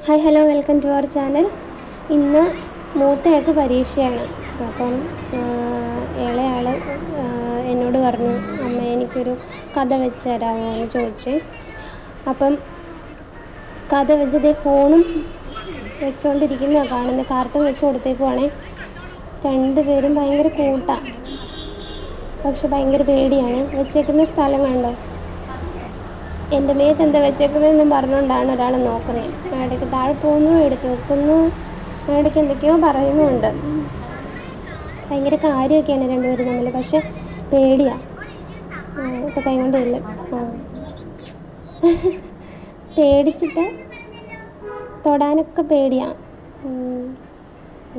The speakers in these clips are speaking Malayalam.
Hi hello welcome to our channel. ഇന്ന് മൂത്തയാൾക്ക് പരീക്ഷയാണ്. അപ്പം ഇളയാൾ എന്നോട് പറഞ്ഞു, അമ്മ എനിക്കൊരു കഥ വെച്ച് തരാമോ എന്ന് ചോദിച്ചു. അപ്പം കഥ വെച്ചതേ ഫോണും വെച്ചുകൊണ്ടിരിക്കുന്നതാണ് കാണുന്നത്. കാർട്ടൂൺ വെച്ച് കൊടുത്തേക്കുവാണേ. രണ്ടുപേരും ഭയങ്കര കൂട്ടാണ്, പക്ഷെ ഭയങ്കര പേടിയാണ്. വെച്ചേക്കുന്ന സ്ഥലം കണ്ടോ, എൻ്റെ മേത്ത് എന്താ വെച്ചേക്കുന്നതെന്നും പറഞ്ഞുകൊണ്ടാണ് ഒരാൾ നോക്കുന്നത്. ഇടയ്ക്ക് താഴെ പോകുന്നു, എടുത്ത് വെക്കുന്നു, ഇടയ്ക്ക് എന്തൊക്കെയോ പറയുന്നുമുണ്ട്. ഭയങ്കര കാര്യമൊക്കെയാണ് രണ്ടുപേരും തമ്മിൽ, പക്ഷെ പേടിയാണ്. ഇപ്പോൾ കൈ കൊണ്ട് ഇല്ല, പേടിച്ചിട്ട് തൊടാനൊക്കെ പേടിയാണ്.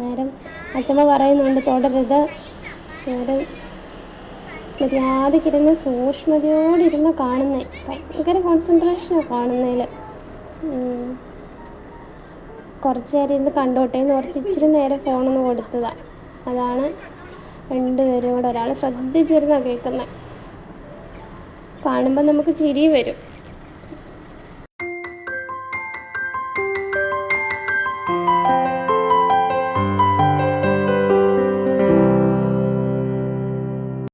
നേരം അച്ഛമ്മ പറയുന്നുണ്ട് തൊടരുത്. നേരം മര്യാദക്കിരുന്ന് സൂക്ഷ്മതയോടിരുന്ന് കാണുന്നത്, ഭയങ്കര കോൺസെൻട്രേഷനാണ് കാണുന്നതിൽ. കുറച്ച് നേരം ഇരുന്ന് കണ്ടോട്ടെ എന്ന് ഓർത്ത് ഇച്ചിരി നേരം ഫോണൊന്ന് കൊടുത്തതാണ്. അതാണ് രണ്ടുപേരും കൂടെ, ഒരാൾ ശ്രദ്ധിച്ചിരുന്നാണ് കേൾക്കുന്നത്. കാണുമ്പോൾ നമുക്ക് ചിരി വരും.